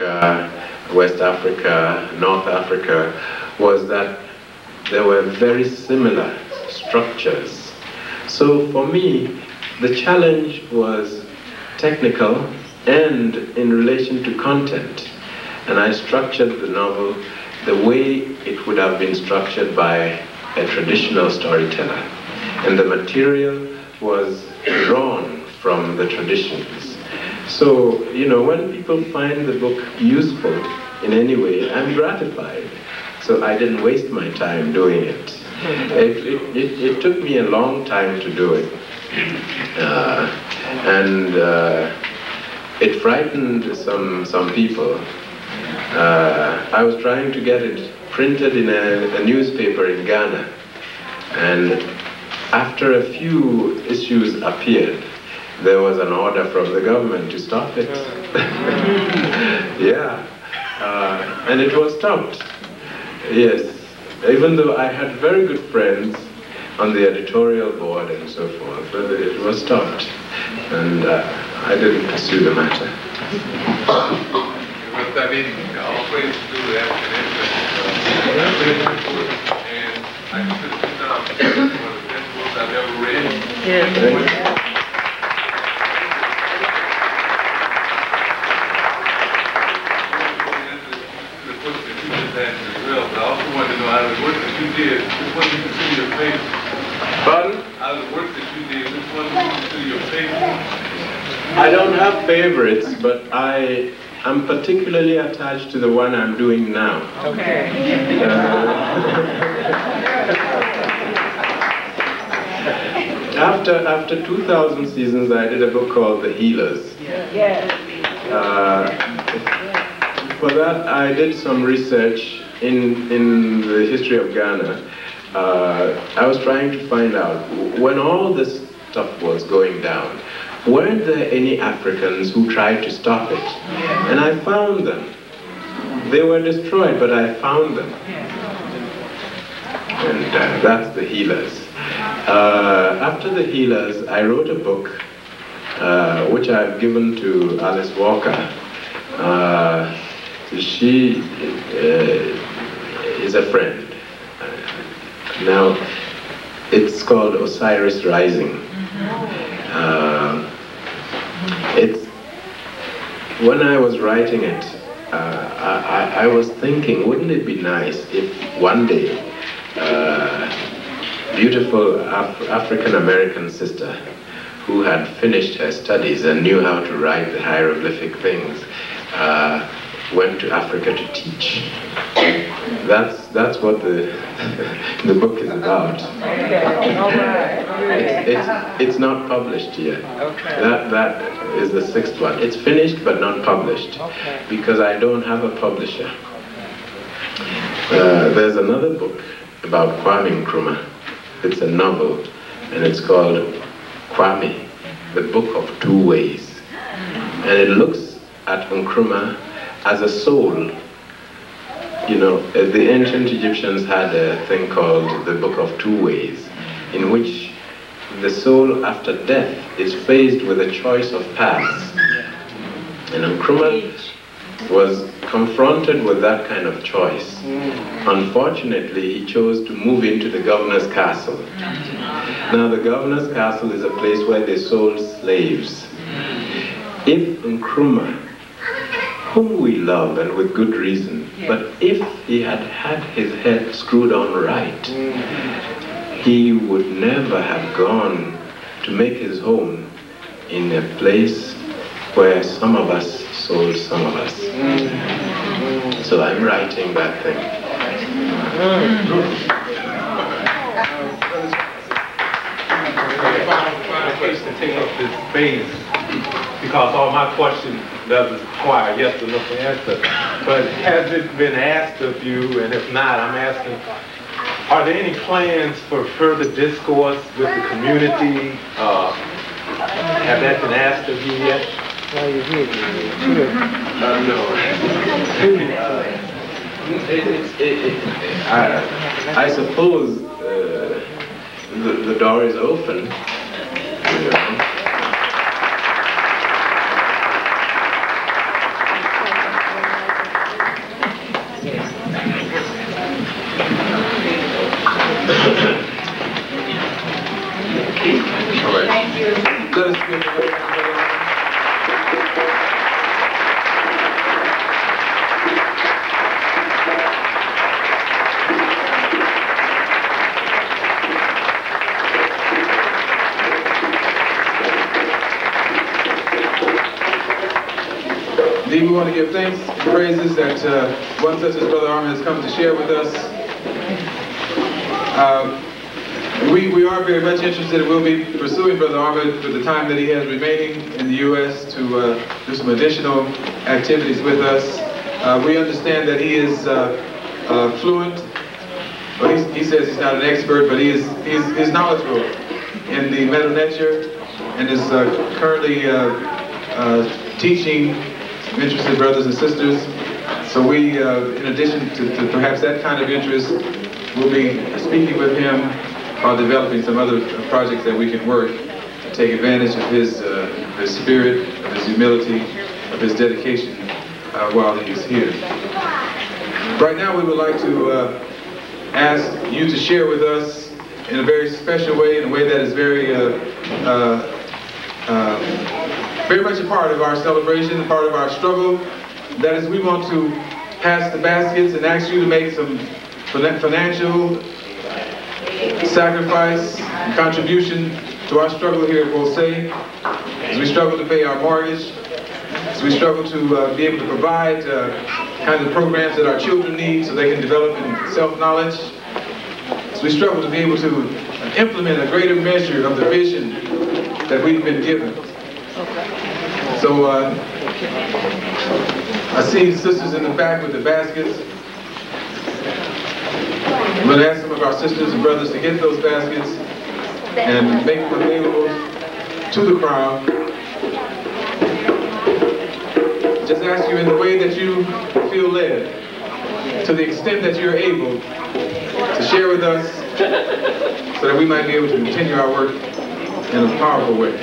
Africa, West Africa, North Africa, was that there were very similar structures. So for me, the challenge was technical and in relation to content. And I structured the novel the way it would have been structured by a traditional storyteller. And the material was drawn from the traditions. So, you know, when people find the book useful in any way, I'm gratified. So I didn't waste my time doing it. It took me a long time to do it. It frightened some people. I was trying to get it printed in a newspaper in Ghana. And after a few issues appeared, there was an order from the government to stop it. Yeah. And it was stopped. Yes. Even though I had very good friends on the editorial board and so forth, but it was stopped. And I didn't pursue the matter. I mean, always do that, and I consider it one of the best books I've ever read. Yeah. The book that you just had as well, but I also wanted to know out of the work that you did, which one do you consider your favorite? Pardon? Out of the work that you did, which one do you consider your favorite? I don't have favorites, but I'm particularly attached to the one I'm doing now. Okay. After 2000 Seasons, I did a book called The Healers. Yes. For that, I did some research in the history of Ghana. I was trying to find out, when all this stuff was going down, weren't there any Africans who tried to stop it? And I found them. They were destroyed, but I found them. And that's The Healers. After The Healers, I wrote a book which I've given to Alice Walker. She is a friend. Now, it's called Osiris Rising. When I was writing it, I was thinking, wouldn't it be nice if one day beautiful African-American sister who had finished her studies and knew how to write the hieroglyphic things went to Africa to teach. That's what the book is about. Okay. All right. It's not published yet. Okay. That is the 6th one. It's finished but not published because I don't have a publisher. There's another book about Kwame Nkrumah. It's a novel and it's called Kwame, the Book of Two Ways. And it looks at Nkrumah as a soul. You know, the ancient Egyptians had a thing called the Book of Two Ways, in which the soul after death is faced with a choice of paths. And Nkrumah was confronted with that kind of choice. Unfortunately, he chose to move into the governor's castle. Now, the governor's castle is a place where they sold slaves. If Nkrumah, whom we love and with good reason, but if he had had his head screwed on right, he would never have gone to make his home in a place where some of us sold some of us. So I'm writing that thing. To take up this phase, because all my question doesn't require yes or no answer, but has it been asked of you, and if not, I'm asking, are there any plans for further discourse with the community? Have that been asked of you yet? No. I suppose the door is open. You know. we want to give thanks and praises that one such as Brother Armah has come to share with us. We are very much interested and will be pursuing Brother Armah for the time that he has remaining in the U.S. to do some additional activities with us. We understand that he is fluent. Well, he says he's not an expert, but he's knowledgeable in the Medu Neter and is currently teaching interested brothers and sisters. So we, in addition to perhaps that kind of interest, we'll be speaking with him while developing some other projects that we can work to take advantage of his spirit, of his humility, of his dedication while he is here. Right now we would like to ask you to share with us in a very special way, in a way that is very much a part of our celebration, a part of our struggle. That is, we want to pass the baskets and ask you to make some financial sacrifice and contribution to our struggle here at Wolsey, as we struggle to pay our mortgage, as we struggle to be able to provide kinds of programs that our children need so they can develop in self-knowledge, as we struggle to be able to implement a greater measure of the vision that we've been given. So I see sisters in the back with the baskets. I'm going to ask some of our sisters and brothers to get those baskets and make them available to the crowd. Just ask you in the way that you feel led, to the extent that you're able, to share with us so that we might be able to continue our work in a powerful way.